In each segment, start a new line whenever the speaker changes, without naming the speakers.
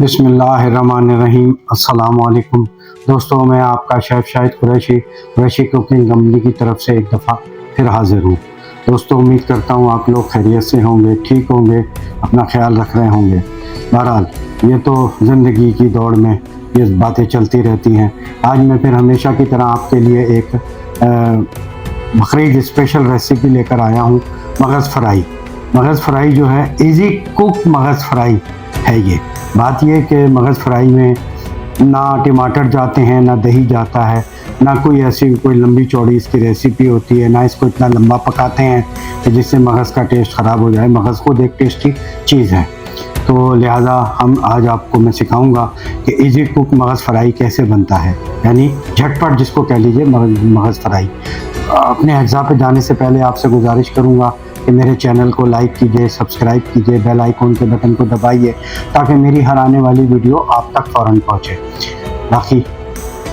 बिस्मिल्लाहिर्रहमानिर्रहीम। अस्सलाम वालेकुम दोस्तों, मैं आपका chef Shahid Qureshi cooking company की तरफ से एक दफ़ा फिर हाज़िर हूँ। दोस्तों, उम्मीद करता हूँ आप लोग खैरियत से होंगे, ठीक होंगे, अपना ख्याल रख रहे होंगे। बहरहाल ये तो ज़िंदगी की दौड़ में ये बातें चलती रहती हैं। आज मैं फिर हमेशा की तरह आपके लिए एक बकरीद स्पेशल रेसिपी लेकर आया हूँ। मगज़ फ्राई जो है, इजी कुक मगज़ फ्राई है। ये बात ये कि मगज़ फ्राई में ना टमाटर जाते हैं, ना दही जाता है, ना कोई ऐसी कोई लंबी चौड़ी इसकी रेसिपी होती है, ना इसको इतना लंबा पकाते हैं कि जिससे मगज़ का टेस्ट ख़राब हो जाए। मगज़ खुद एक टेस्टी चीज़ है, तो लिहाजा हम आज आपको मैं सिखाऊंगा कि इजी कुक मगज़ फ्राई कैसे बनता है, यानी झटपट जिसको कह लीजिए मगज़ फ्राई। अपने अज्जा पे जाने से पहले आपसे गुजारिश करूंगा कि मेरे चैनल को लाइक कीजिए, सब्सक्राइब कीजिए, बेल आइकॉन के बटन को दबाइए ताकि मेरी हर आने वाली वीडियो आप तक फ़ौरन पहुंचे। बाकी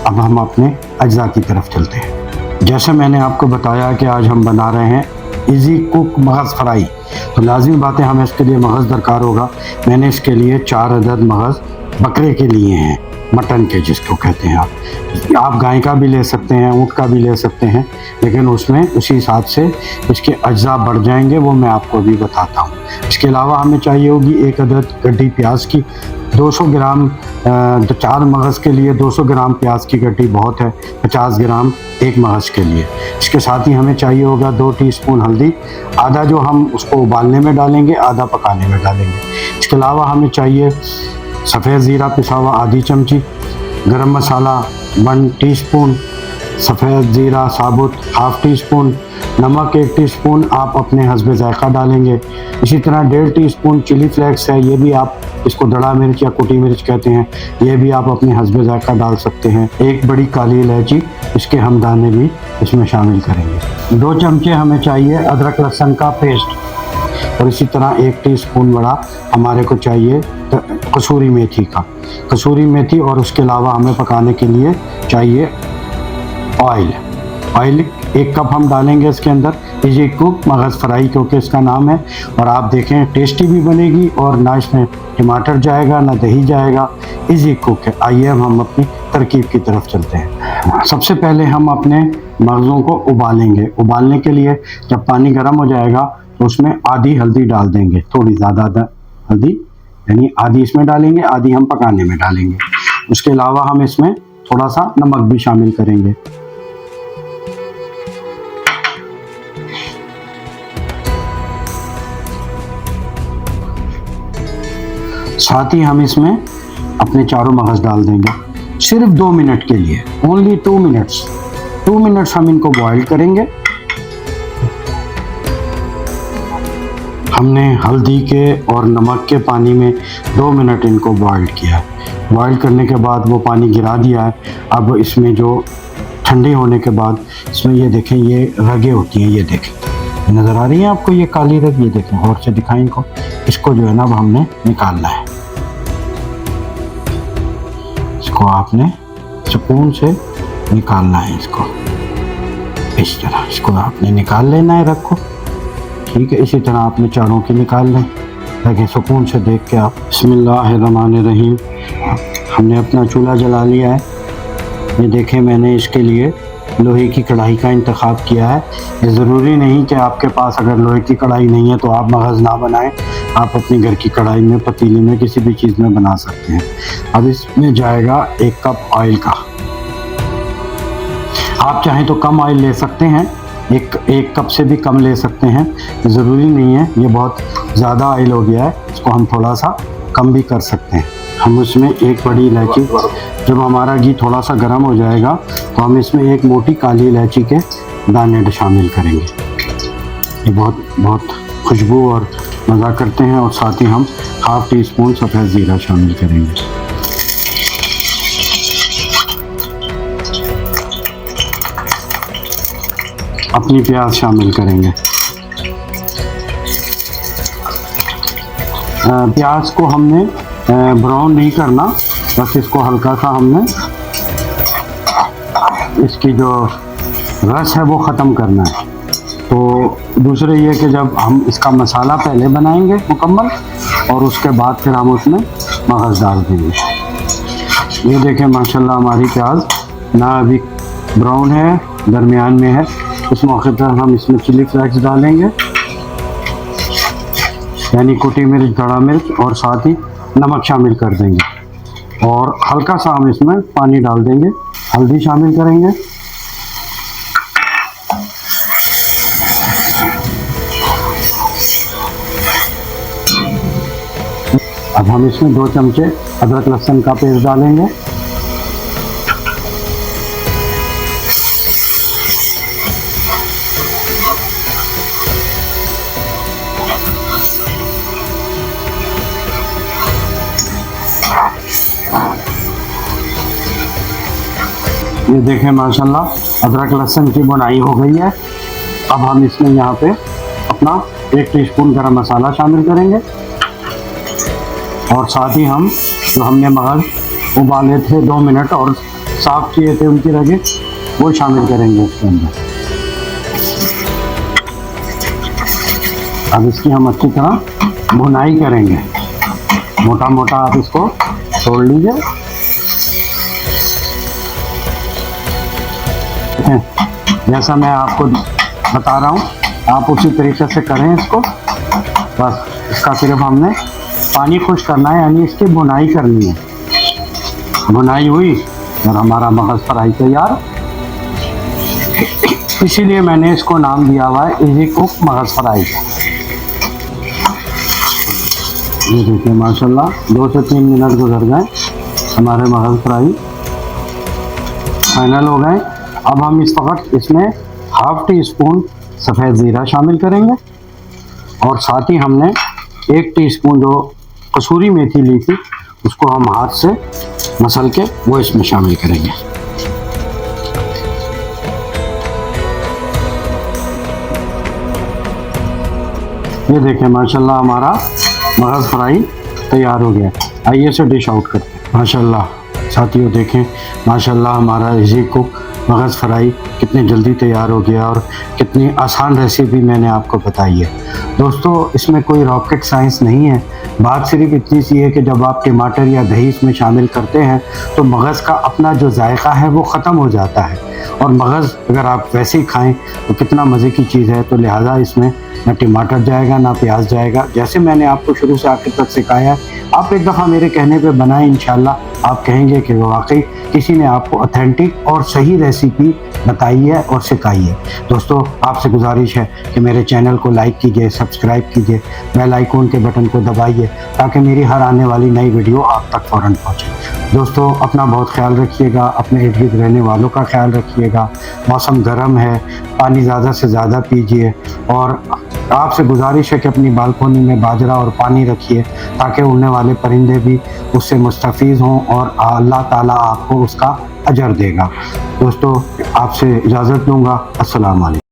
अब हम अपने अज्जा की तरफ चलते हैं। जैसे मैंने आपको बताया कि आज हम बना रहे हैं इजी कुक मगज़ फ्राई, तो लाजिमी बात है हमें इसके लिए मगज़ दरकार होगा। मैंने इसके लिए 4 अदद मगज़ बकरे के लिए हैं, मटन के जिसको कहते हैं आप गाय का भी ले सकते हैं, ऊँट का भी ले सकते हैं, लेकिन उसमें उसी हिसाब से इसके अज्जा बढ़ जाएंगे, वो मैं आपको अभी बताता हूँ। इसके अलावा हमें चाहिए होगी 1 अदद गड्डी प्याज की, 200 ग्राम 4 मगज़ के लिए 200 ग्राम प्याज की गड्डी बहुत है, 50 ग्राम एक मगज़ के लिए। इसके साथ ही हमें चाहिए होगा 2 टीस्पून हल्दी, आधा जो हम उसको उबालने में डालेंगे, आधा पकाने में डालेंगे। इसके अलावा हमें चाहिए सफ़ेद ज़ीरा पिसा हुआ आधी चमची, गरम मसाला 1 टीस्पून, सफ़ेद ज़ीरा साबुत हाफ़ टीस्पून, नमक 1 टीस्पून आप अपने हस्बे ज़ायक़ा डालेंगे। इसी तरह 1.5 टीस्पून चिली फ्लेक्स है, ये भी आप इसको दड़ा मिर्च या कुटी मिर्च कहते हैं, ये भी आप अपने हस्बे ज़ायक़ा डाल सकते हैं। 1 बड़ी काली इलायची, इसके हम दाने भी इसमें शामिल करेंगे। 2 चमचे हमें चाहिए अदरक लहसुन का पेस्ट, और इसी तरह 1 टीस्पून बड़ा हमारे को चाहिए कसूरी मेथी, और उसके अलावा हमें पकाने के लिए चाहिए ऑयल 1 कप हम डालेंगे इसके अंदर। इजी कुक मगज़ फ्राई क्योंकि इसका नाम है, और आप देखें टेस्टी भी बनेगी और ना इसमें टमाटर जाएगा ना दही जाएगा, इजी कुक है। आइए अब हम अपनी तरकीब की तरफ चलते हैं। सबसे पहले हम अपने मगज़ों को उबालेंगे। उबालने के लिए जब पानी गर्म हो जाएगा तो उसमें आधी हल्दी डाल देंगे, थोड़ी ज़्यादा हल्दी, यानी आधी इसमें डालेंगे, आधी हम पकाने में डालेंगे। उसके अलावा हम इसमें थोड़ा सा नमक भी शामिल करेंगे। साथ ही हम इसमें अपने चारों मगज़ डाल देंगे, सिर्फ 2 मिनट के लिए, ओनली 2 मिनट्स हम इनको बॉईल करेंगे। हमने हल्दी के और नमक के पानी में 2 मिनट इनको बॉईल किया। बॉईल करने के बाद वो पानी गिरा दिया है। अब इसमें जो ठंडे होने के बाद इसमें ये देखें, ये रगें होती हैं, ये देखें नज़र आ रही है आपको, ये काली रग, ये देखें, और से दिखाएं इनको। इसको जो है ना अब हमने निकालना है, इसको आपने स्पून से निकालना है, इसको इस तरह इसको आपने निकाल लेना है रग को, ठीक है। इसी तरह आपने चारों के निकाल लें, ताकि सुकून से देख के आप। बिस्मिल्लाहिर्रहमानिर्रहीम। हमने अपना चूल्हा जला लिया है। ये देखें, मैंने इसके लिए लोहे की कढ़ाई का इंतखाब किया है। ये ज़रूरी नहीं कि आपके पास अगर लोहे की कढ़ाई नहीं है तो आप मगज़ ना बनाएं, आप अपने घर की कढ़ाई में, पतीली में, किसी भी चीज़ में बना सकते हैं। अब इसमें जाएगा 1 कप ऑयल का। आप चाहें तो कम ऑयल ले सकते हैं, एक कप से भी कम ले सकते हैं, ज़रूरी नहीं है। ये बहुत ज़्यादा ऑयल हो गया है, इसको हम थोड़ा सा कम भी कर सकते हैं। हम उसमें 1 बड़ी इलायची, जब हमारा घी थोड़ा सा गर्म हो जाएगा तो हम इसमें 1 मोटी काली इलायची के दाने शामिल करेंगे। ये बहुत खुशबू और मज़ा करते हैं। और साथ ही हम हाफ़ टीस्पून सफ़ेद ज़ीरा शामिल करेंगे। अपनी प्याज शामिल करेंगे। प्याज को हमने ब्राउन नहीं करना, बस इसको हल्का सा हमने इसकी जो रस है वो ख़त्म करना है। तो दूसरे ये कि जब हम इसका मसाला पहले बनाएंगे मुकम्मल, और उसके बाद फिर हम उसमें मगज़ डाल देंगे। ये देखें माशाल्लाह हमारी प्याज ना अभी ब्राउन है, दरमियान में है। इस मौके पर हम इसमें चिली फ्लेक्स डालेंगे, यानी कुटी मिर्च, गड़ा मिर्च, और साथ ही नमक शामिल कर देंगे। और हल्का सा हम इसमें पानी डाल देंगे, हल्दी शामिल करेंगे। अब हम इसमें 2 चमचे अदरक लहसुन का पेस्ट डालेंगे। ये देखें माशाल्लाह अदरक लहसुन की बुनाई हो गई है। अब हम इसमें यहाँ पे अपना 1 टीस्पून गरम मसाला शामिल करेंगे, और साथ ही हम जो हमने मगज़ उबाले थे 2 मिनट और साफ़ किए थे उनकी रगें, वो शामिल करेंगे इसके अंदर। अब इसकी हम अच्छी तरह भुनाई करेंगे, मोटा मोटा आप इसको तोड़ लीजिए। जैसा मैं आपको बता रहा हूँ आप उसी तरीके से करें इसको। बस इसका सिर्फ हमने पानी खुश करना है, यानी इसकी भुनाई करनी है। भुनाई हुई और हमारा मगज़ फ्राई तैयार। इसीलिए मैंने इसको नाम दिया हुआ है इजी कुक मगज़ फ्राई। ये देखिए माशाल्लाह 2 से 3 मिनट गुजर गए, हमारे मगज़ फ्राई फाइनल हो गए। अब हम इस वक्त इसमें 1/2 टीस्पून सफ़ेद ज़ीरा शामिल करेंगे, और साथ ही हमने 1 टीस्पून जो कसूरी मेथी ली थी उसको हम हाथ से मसल के वो इसमें शामिल करेंगे। ये देखें माशाल्लाह हमारा मगज़ फ्राई तैयार हो गया। आइए इसे डिश आउट करते हैं। माशाल्लाह साथियों देखें माशाल्लाह हमारा इजी कुक मगज़ फ्राई कितनी जल्दी तैयार हो गया, और कितनी आसान रेसिपी मैंने आपको बताई है। दोस्तों इसमें कोई रॉकेट साइंस नहीं है, बात सिर्फ इतनी सी है कि जब आप टमाटर या दही इसमें शामिल करते हैं तो मगज़ का अपना जो जायका है वो ख़त्म हो जाता है, और मगज़ अगर आप वैसे ही खाएं तो कितना मज़े की चीज़ है। तो लिहाजा इसमें ना टमाटर जाएगा ना प्याज जाएगा। जैसे मैंने आपको शुरू से आखिर तक सिखाया है, आप एक दफ़ा मेरे कहने पे बनाएं, इंशाल्लाह आप कहेंगे कि वाकई किसी ने आपको ऑथेंटिक और सही रेसिपी बताई है और सिखाई है। दोस्तों आपसे गुजारिश है कि मेरे चैनल को लाइक कीजिए, सब्सक्राइब कीजिए, बेल आइकॉन के बटन को दबाइए ताकि मेरी हर आने वाली नई वीडियो आप तक फ़ौरन पहुँचे। दोस्तों अपना बहुत ख्याल रखिएगा, अपने इर्द गिर्द रहने वालों का ख्याल रखिएगा। मौसम गर्म है, पानी ज़्यादा से ज़्यादा पीजिए, और आपसे गुजारिश है कि अपनी बालकोनी में बाजरा और पानी रखिए ताकि उड़ने वाले परिंदे भी उससे मुस्तफ़ीज़ हों, और अल्लाह ताला आपको उसका अजर देगा। दोस्तों आपसे इजाज़त लूँगा। अस्सलाम वालेकुम।